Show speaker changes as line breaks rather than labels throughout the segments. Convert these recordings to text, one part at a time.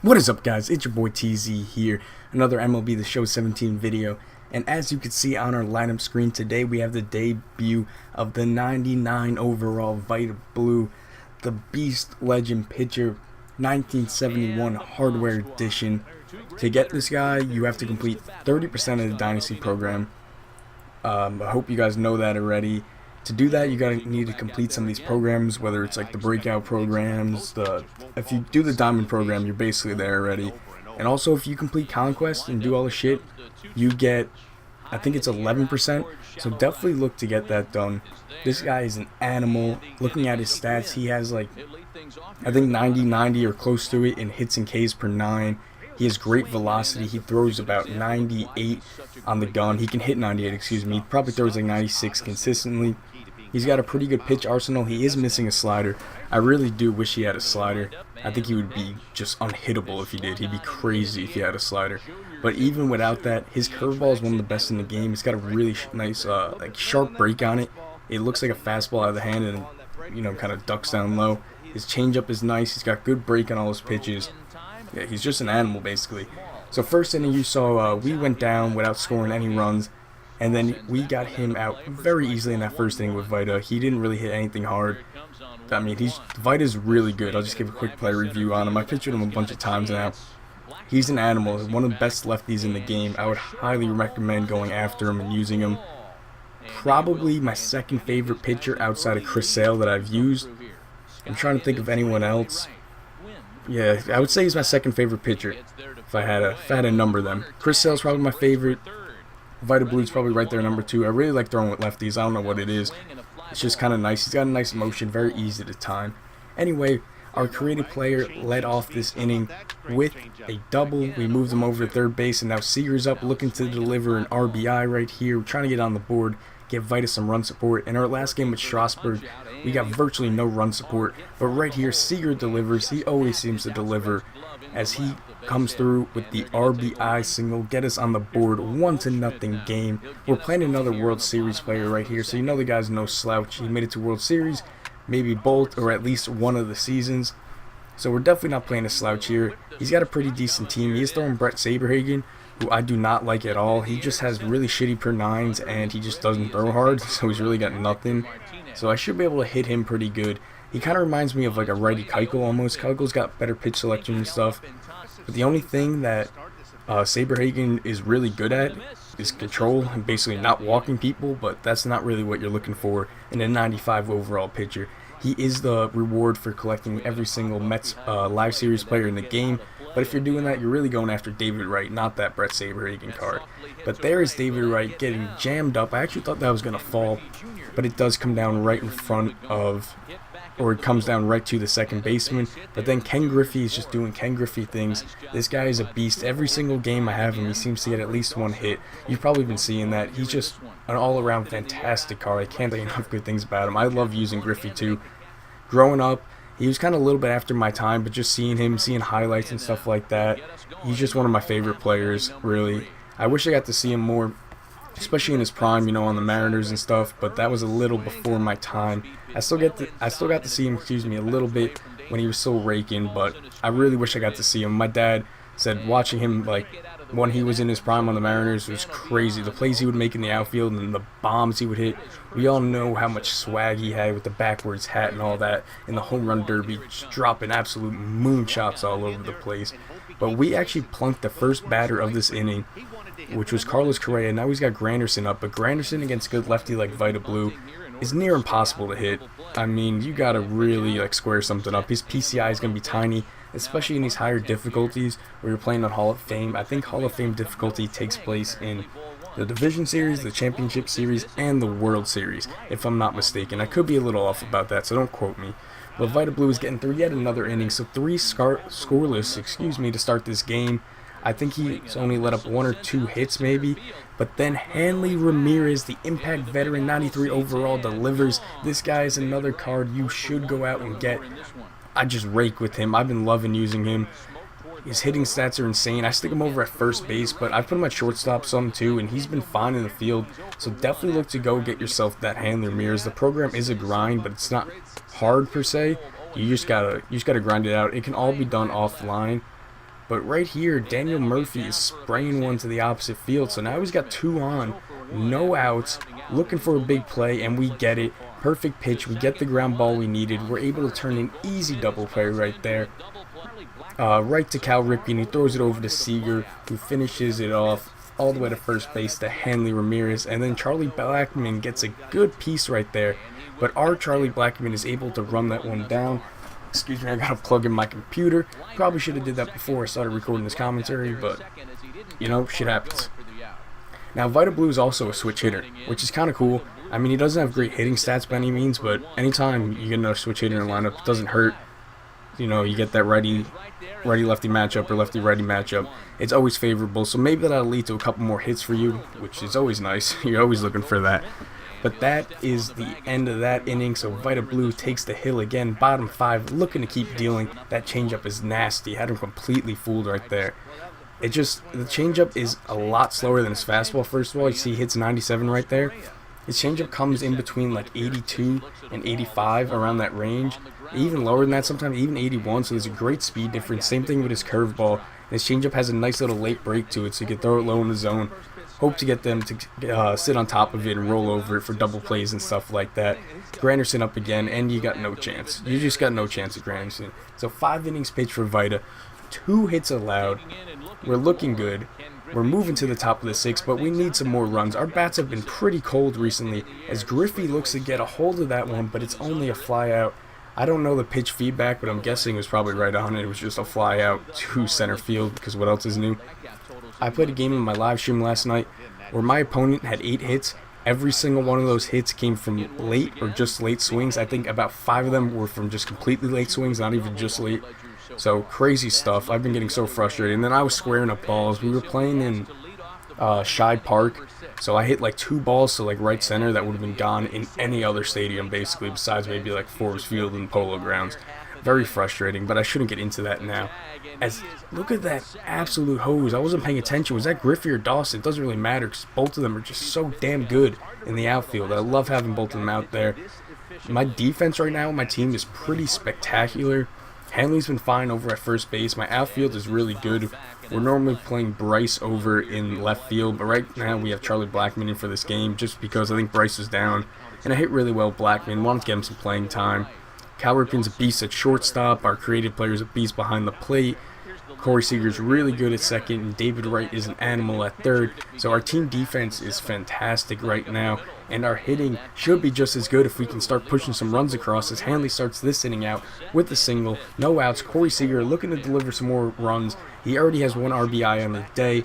What is up, guys? It's your boy TZ here, another MLB The Show 17 video, and as you can see on our lineup screen today, we have the debut of the 99 overall Vida Blue, the Beast Legend pitcher, 1971 hardware edition. To get this guy, you have to complete 30% of the Dynasty program. I hope you guys know that already. To do that, you need to complete some of these programs, whether it's like the breakout programs. If you do the diamond program, you're basically there already. And also, if you complete conquest and do all the shit, you get, I think it's 11%. So definitely look to get that done. This guy is an animal. Looking at his stats, he has like, I think 90 or close to it in hits and Ks per 9. He has great velocity. He throws about 98 on the gun. He can hit 98, excuse me. He probably throws like 96 consistently. He's got a pretty good pitch arsenal. He is missing a slider. I really do wish he had a slider. I think he would be just unhittable if he did. He'd be crazy if he had a slider. But even without that, his curveball is one of the best in the game. He's got a really nice, like sharp break on it. It looks like a fastball out of the hand and, you know, kind of ducks down low. His changeup is nice. He's got good break on all his pitches. Yeah, he's just an animal basically. So first inning you saw we went down without scoring any runs. And then we got him out very easily in that first inning with Vida. He didn't really hit anything hard. I mean, Vida's really good. I'll just give a quick play review on him. I pitched him a bunch of times now. He's an animal. One of the best lefties in the game. I would highly recommend going after him and using him. Probably my second favorite pitcher outside of Chris Sale that I've used. I'm trying to think of anyone else. Yeah, I would say he's my second favorite pitcher if I had to number them. Chris Sale's probably my favorite. Vitae Blue's probably right there, number 2. I really like throwing with lefties. I don't know what it is. It's just kind of nice. He's got a nice motion, very easy to time. Anyway, our creative player led off this inning with a double. We moved him over to third base, and now Seager's up looking to deliver an RBI right here. We're trying to get on the board, give Vida some run support. In our last game with Strasburg, we got virtually no run support. But right here, Seager delivers. He always seems to deliver as he comes through with the RBI single, get us on the board, 1-0 game. We're playing another World Series player right here, so you know the guy's no slouch. He made it to World Series, maybe both or at least one of the seasons. So we're definitely not playing a slouch here. He's got a pretty decent team. He is throwing Brett Saberhagen, who I do not like at all. He just has really shitty per 9s and he just doesn't throw hard, so he's really got nothing. So I should be able to hit him pretty good. He kind of reminds me of like a righty Keuchel almost. Keuchel's got better pitch selection and stuff. But the only thing that Saberhagen is really good at is control and basically not walking people, but that's not really what you're looking for in a 95 overall pitcher. He is the reward for collecting every single Mets live series player in the game, but if you're doing that, you're really going after David Wright, not that Brett Saberhagen card. But there is David Wright getting jammed up. I actually thought that was going to fall, but it does come down right in front of, or it comes down right to the second baseman. But then Ken Griffey is just doing Ken Griffey things. This guy is a beast. Every single game I have him, he seems to get at least one hit. You've probably been seeing that. He's just an all-around fantastic card. I can't say enough good things about him. I love using Griffey too. Growing up, he was kind of a little bit after my time, but just seeing him, seeing highlights and stuff like that, he's just one of my favorite players, really. I wish I got to see him more, especially in his prime, you know, on the Mariners and stuff, but that was a little before my time. I still got to see him, a little bit when he was still raking, but I really wish I got to see him. My dad said watching him, like, when he was in his prime on the Mariners was crazy. The plays he would make in the outfield and the bombs he would hit. We all know how much swag he had with the backwards hat and all that in the home run derby, just dropping absolute moonshots all over the place. But we actually plunked the first batter of this inning, which was Carlos Correa. Now he's got Granderson up, but Granderson against good lefty like Vida Blue is near impossible to hit. I mean, you gotta really like square something up. His PCI is gonna be tiny, especially in these higher difficulties where you're playing on Hall of Fame. I think Hall of Fame difficulty takes place in the Division Series, the Championship Series, and the World Series, if I'm not mistaken. I could be a little off about that, so don't quote me. But Vida Blue is getting through yet another inning, so 3 scoreless, to start this game. I think he's only let up 1 or 2 hits maybe, but then Hanley Ramirez, the impact veteran, 93 overall, delivers. This guy is another card you should go out and get. I just rake with him. I've been loving using him. His hitting stats are insane. I stick him over at first base, but I put him at shortstop some too, and he's been fine in the field. So definitely look to go get yourself that Hanley Ramirez. The program is a grind, but it's not hard per se. You just gotta grind it out. It can all be done offline. But right here, Daniel Murphy is spraying one to the opposite field. So now he's got 2 on, no outs, looking for a big play, and we get it. Perfect pitch. We get the ground ball we needed. We're able to turn an easy double play right there. Right to Cal Ripken. He throws it over to Seager, who finishes it off all the way to first base to Hanley Ramirez. And then Charlie Blackmon gets a good piece right there. But our Charlie Blackmon is able to run that one down. Excuse me, I gotta plug in my computer. Probably should have did that before I started recording this commentary, but, you know, shit happens. Now, Vida Blue is also a switch hitter, which is kind of cool. I mean, he doesn't have great hitting stats by any means, but anytime you get another switch hitter in the lineup, it doesn't hurt. You know, you get that righty-lefty matchup or lefty-righty matchup. It's always favorable, so maybe that'll lead to a couple more hits for you, which is always nice. You're always looking for that. But that is the end of that inning, so Vida Blue takes the hill again, bottom 5, looking to keep dealing. That changeup is nasty, had him completely fooled right there. The changeup is a lot slower than his fastball, first of all. You see he hits 97 right there. His changeup comes in between like 82 and 85, around that range. Even lower than that, sometimes even 81, so there's a great speed difference. Same thing with his curveball. His changeup has a nice little late break to it, so you can throw it low in the zone. Hope to get them to sit on top of it and roll over it for double plays and stuff like that. Granderson up again, and you got no chance. You just got no chance at Granderson. So 5 innings pitched for Vida, 2 hits allowed. We're looking good. We're moving to the top of the 6th, but we need some more runs. Our bats have been pretty cold recently, as Griffey looks to get a hold of that one, but it's only a fly out. I don't know the pitch feedback, but I'm guessing it was probably right on it. It was just a fly out to center field, because what else is new? I played a game in my live stream last night where my opponent had 8 hits. Every single one of those hits came from late or just late swings. I think about 5 of them were from just completely late swings, not even just late. So crazy stuff. I've been getting so frustrated. And then I was squaring up balls. We were playing in Scheid Park, so I hit like 2 balls to like right center that would have been gone in any other stadium basically, besides maybe like Forest Field and Polo Grounds. Very frustrating, but I shouldn't get into that now. As look at that absolute hose. I wasn't paying attention. Was that Griffey or Dawson? It doesn't really matter because both of them are just so damn good in the outfield. I love having both of them out there. My defense right now, my team is pretty spectacular. Hanley's been fine over at first base. My outfield is really good. We're normally playing Bryce over in left field, but right now we have Charlie Blackmon in for this game just because I think Bryce is down. And I hit really well Blackmon. Wanted to get him some playing time. Cal Ripken's a beast at shortstop. Our creative player's a beast behind the plate. Corey Seager's really good at second, and David Wright is an animal at third. So our team defense is fantastic right now, and our hitting should be just as good if we can start pushing some runs across as Hanley starts this inning out with a single, no outs. Corey Seager looking to deliver some more runs. He already has 1 RBI on the day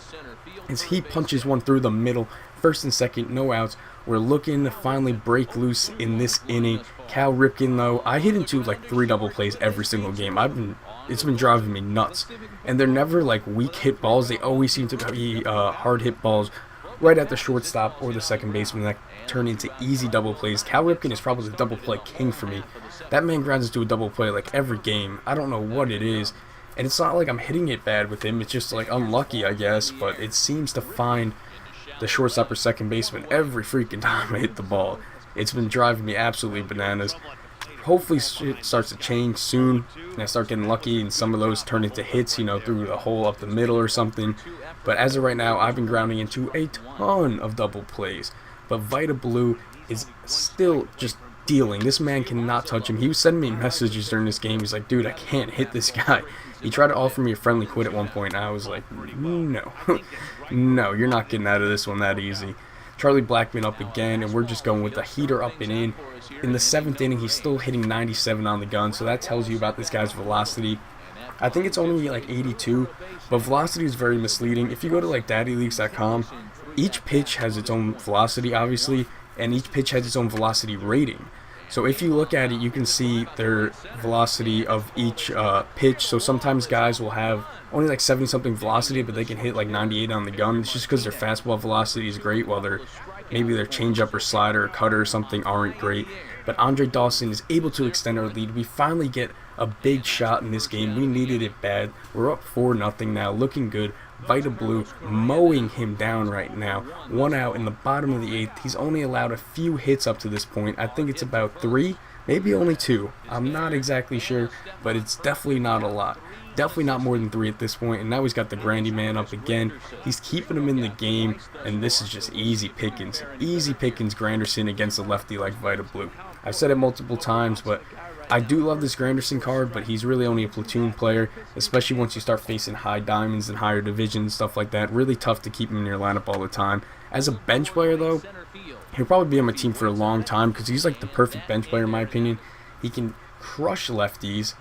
as he punches one through the middle. First and second, no outs. We're looking to finally break loose in this inning. Cal Ripken, though, I hit into like 3 double plays every single game. It's been driving me nuts. And they're never like weak hit balls. They always seem to be hard hit balls right at the shortstop or the second baseman that turn into easy double plays. Cal Ripken is probably the double play king for me. That man grounds into a double play like every game. I don't know what it is. And it's not like I'm hitting it bad with him. It's just like unlucky, I guess. But it seems to find the shortstop or second baseman every freaking time I hit the ball. It's been driving me absolutely bananas. Hopefully it starts to change soon and I start getting lucky and some of those turn into hits, you know, through the hole up the middle or something. But as of right now, I've been grounding into a ton of double plays. But Vida Blue is still just dealing. This man cannot touch him. He was sending me messages during this game. He's like, dude, I can't hit this guy. He tried to offer me a friendly quit at one point, and I was like, no. No, you're not getting out of this one that easy. Charlie Blackmon up again, and we're just going with the heater up and in. In the 7th inning, he's still hitting 97 on the gun, so that tells you about this guy's velocity. I think it's only like 82, but velocity is very misleading. If you go to like daddyleaks.com, each pitch has its own velocity, obviously, and each pitch has its own velocity rating. So if you look at it, you can see their velocity of each pitch. So sometimes guys will have only like 70-something velocity, but they can hit like 98 on the gun. It's just because their fastball velocity is great, while maybe their changeup or slider or cutter or something aren't great. But Andre Dawson is able to extend our lead. We finally get a big shot in this game. We needed it bad. We're up 4-0 now, looking good. Vida Blue mowing him down right now. 1 out in the bottom of the 8th. He's only allowed a few hits up to this point. I think it's about 3. maybe only 2. I'm not exactly sure, but it's definitely not a lot. Definitely not more than 3 at this point, and now he's got the Grandy man up again. He's keeping him in the game, and this is just easy pickings. Easy pickings Granderson against a lefty like Vida Blue. I've said it multiple times, but I do love this Granderson card, but he's really only a platoon player, especially once you start facing high diamonds and higher divisions, stuff like that. Really tough to keep him in your lineup all the time. As a bench player, though, he'll probably be on my team for a long time because he's like the perfect bench player in my opinion. He can crush lefties.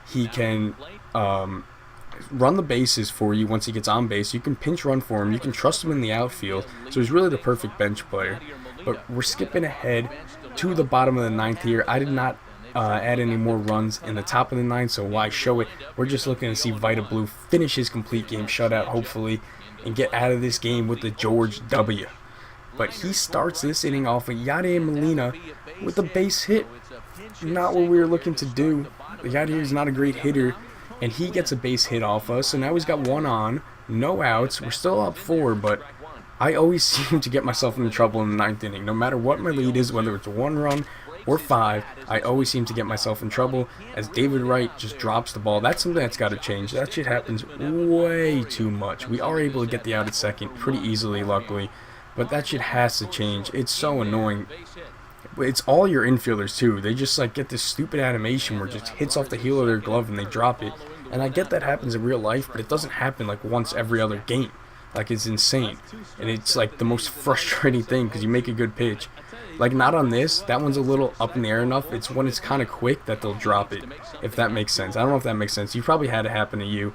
He can run the bases for you once he gets on base. You can pinch run for him. You can trust him in the outfield. So he's really the perfect bench player. But we're skipping ahead to the bottom of the 9th here. I did not add any more runs in the top of the 9th, so why show it? We're just looking to see Vida Blue finish his complete game shutout, hopefully, and get out of this game with the George W. But he starts this inning off of Yadier Molina with a base hit. Not what we were looking to do. Yadier is not a great hitter, and he gets a base hit off us. So now he's got 1 on, no outs. We're still up 4, but I always seem to get myself into trouble in the 9th inning. No matter what my lead is, whether it's 1 run or 5, I always seem to get myself in trouble as David Wright just drops the ball. That's something that's got to change. That shit happens way too much. We are able to get the out at second pretty easily, luckily, but that shit has to change. It's so annoying. It's all your infielders too. They just like get this stupid animation where it just hits off the heel of their glove and they drop it. And I get that happens in real life, but it doesn't happen like once every other game. Like, it's insane. And it's like the most frustrating thing because you make a good pitch. Like, not on this. That one's a little up in the air enough. It's when it's kind of quick that they'll drop it, if that makes sense. I don't know if that makes sense. You probably had it happen to you.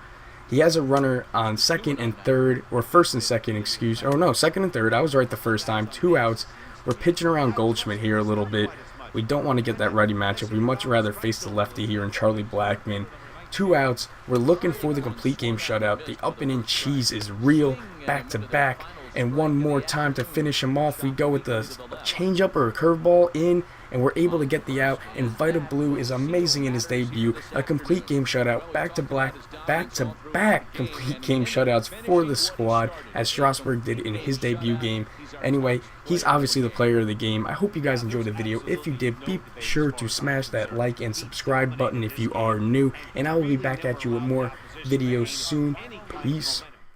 He has a runner on second and third, or first and second, excuse. Oh, no, second and third. I was right the first time. 2 outs. We're pitching around Goldschmidt here a little bit. We don't want to get that righty matchup. We'd much rather face the lefty here in Charlie Blackmon. 2 outs. We're looking for the complete game shutout. The up and in cheese is real. Back to back. And one more time to finish him off. We go with the changeup or a curveball in, and we're able to get the out. And Vida Blue is amazing in his debut. A complete game shutout. Back to back complete game shutouts for the squad, as Strasburg did in his debut game. Anyway, he's obviously the player of the game. I hope you guys enjoyed the video. If you did, be sure to smash that like and subscribe button if you are new. And I will be back at you with more videos soon. Peace.